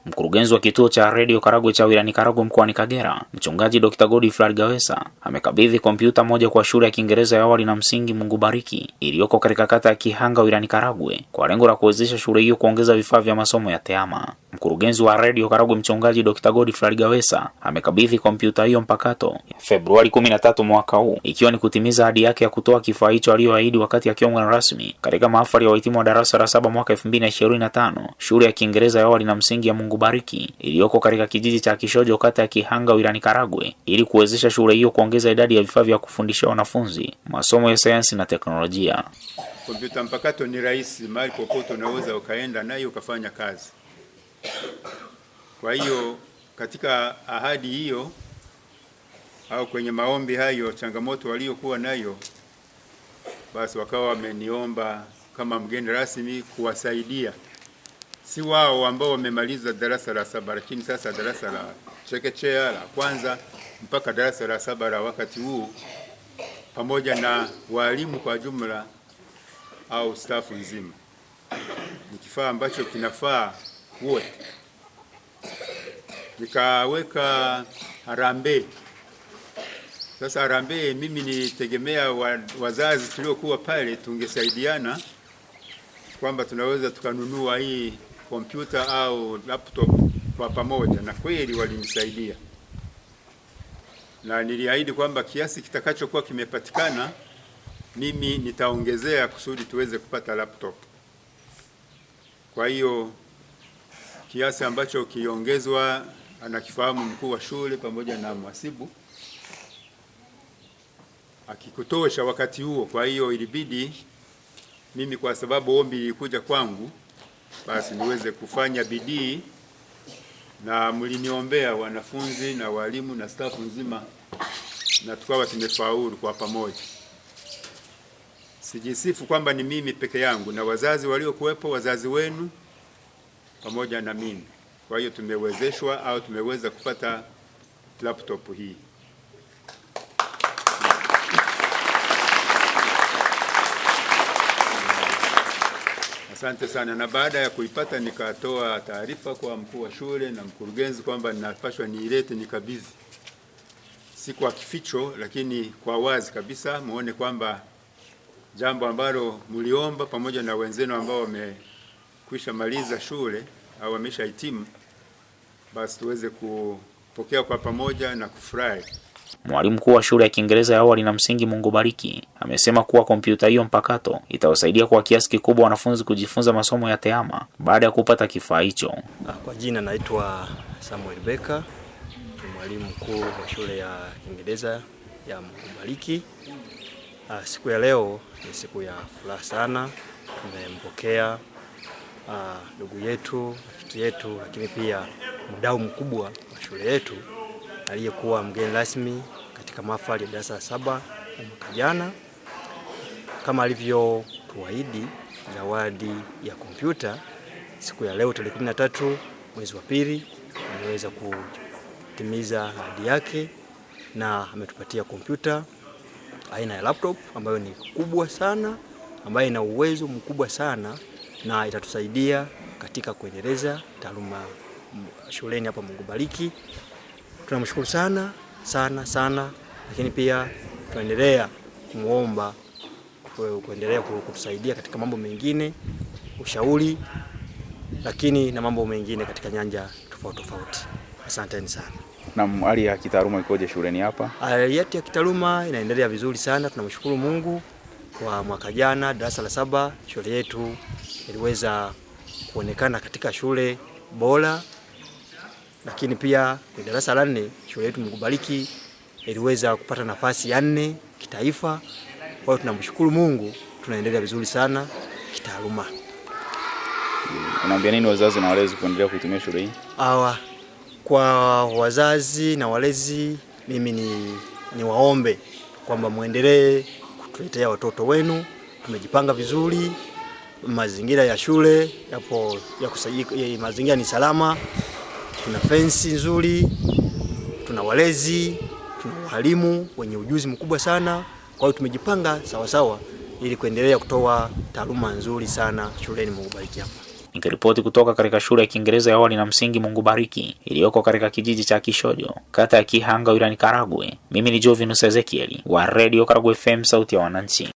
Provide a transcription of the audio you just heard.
Mkurugenzi wa kituo cha Radio Karagwe cha wilayani Karagwe mkoani Kagera, Mchungaji Dr. Godfrey Gawesa, amekabidhi kompyuta moja kwa shule ya Kiingereza ya awali na msingi Mungu Bariki iliyoko katika kata ya Kihanga wilayani Karagwe kwa lengo la kuwezesha shule hiyo kuongeza vifaa vya masomo ya tehama. Mkurugenzi wa Radio Karagwe Mchungaji Dr. Godfrey Gawesa amekabidhi kompyuta hiyo mpakato Februari 13 mwaka huu, ikiwa ni kutimiza ahadi yake ya kutoa kifaa hicho aliyoahidi wakati akiwa mgeni rasmi katika mahafali ya wahitimu wa darasa la 7 mwaka 2025 shule ya Kiingereza ya awali na msingi ya Mungu Bariki iliyoko katika kijiji cha Kishojo kata ya Kihanga wilayani Karagwe, ili kuwezesha shule hiyo kuongeza idadi ya vifaa vya kufundisha wanafunzi masomo ya sayansi na teknolojia. Kompyuta mpakato ni rahisi, mahali popote unaweza ukaenda nayo ukafanya kazi. Kwa hiyo katika ahadi hiyo au kwenye maombi hayo, changamoto waliokuwa nayo, basi wakawa wameniomba kama mgeni rasmi kuwasaidia, si wao ambao wamemaliza darasa la 7, lakini sasa darasa la chekechea la kwanza mpaka darasa la 7 la wakati huu, pamoja na walimu kwa jumla au staff nzima. Ni kifaa ambacho kinafaa wote. Nikaweka harambee. Sasa harambee, mimi nitegemea wazazi tuliokuwa pale tungesaidiana kwamba tunaweza tukanunua hii kompyuta au laptop kwa pamoja, na kweli walinisaidia. Na niliahidi kwamba kiasi kitakachokuwa kimepatikana mimi nitaongezea kusudi tuweze kupata laptop. Kwa hiyo kiasi ambacho kiongezwa anakifahamu mkuu wa shule pamoja na mhasibu, akikutosha wakati huo. Kwa hiyo ilibidi mimi, kwa sababu ombi lilikuja kwangu, basi niweze kufanya bidii, na mliniombea wanafunzi na walimu na staff nzima, na tukawa tumefaulu kwa pamoja. Sijisifu kwamba ni mimi peke yangu, na wazazi waliokuwepo, wazazi wenu pamoja na mimi. Kwa hiyo tumewezeshwa au tumeweza kupata laptop hii. Asante sana. Na baada ya kuipata nikatoa taarifa kwa mkuu wa shule na mkurugenzi kwamba ninapaswa niilete nikabidhi, si kwa kificho, lakini kwa wazi kabisa, muone kwamba jambo ambalo mliomba pamoja na wenzenu ambao wamekwisha maliza shule au wameshahitimu, basi tuweze kupokea kwa pamoja na kufurahi. Mwalimu mkuu wa shule ya Kiingereza ya awali na msingi Mungu Bariki amesema kuwa kompyuta hiyo mpakato itawasaidia kwa kiasi kikubwa wanafunzi kujifunza masomo ya tehama baada ya kupata kifaa hicho. Kwa jina naitwa Samuel Beka, ni mwalimu mkuu wa shule ya Kiingereza ya Mungu Bariki. Siku ya leo ni siku ya furaha sana. Tumempokea ndugu yetu, rafiki yetu, lakini pia mdau mkubwa wa shule yetu aliyekuwa mgeni rasmi katika mahafali ya darasa la 7 mwaka jana. Kama alivyotuahidi zawadi ya kompyuta, siku ya leo tarehe 13 mwezi wa pili ameweza kutimiza ahadi yake na ametupatia kompyuta aina ya laptop ambayo ni kubwa sana, ambayo ina uwezo mkubwa sana na itatusaidia katika kuendeleza taaluma shuleni hapa Mungu Bariki. Tunamshukuru sana sana sana, lakini pia tuendelea kumuomba kuendelea kutusaidia katika mambo mengine, ushauri, lakini na mambo mengine katika nyanja tofauti tofauti. Asanteni sana. Na hali ya kitaaluma ikoje shuleni hapa? Hali ya kitaaluma inaendelea vizuri sana. Tunamshukuru Mungu, kwa mwaka jana darasa la 7 shule yetu iliweza kuonekana katika shule bora, lakini pia kwa darasa la 4 shule yetu Mungu Bariki iliweza kupata nafasi ya 4 kitaifa. Kwa hiyo tunamshukuru Mungu, tunaendelea vizuri sana kitaaluma. Unaambia nini wazazi na walezi kuendelea kuitumia shule hii? Kwa wazazi na walezi, mimi ni waombe kwamba muendelee kutuletea watoto wenu. Tumejipanga vizuri, mazingira ya shule yapo ya kusaidia, mazingira ni salama, tuna fence nzuri, tuna walezi, tuna walimu wenye ujuzi mkubwa sana. Kwa hiyo tumejipanga sawa sawa ili kuendelea kutoa taaluma nzuri sana shuleni Mungu Bariki hapa. Nikiripoti kutoka katika shule ya Kiingereza ya awali na msingi Mungu Bariki iliyoko katika kijiji cha Kishojo, kata ya Kihanga, wilayani Karagwe, mimi ni Jovinus Ezekiel wa Radio Karagwe FM, sauti ya wananchi.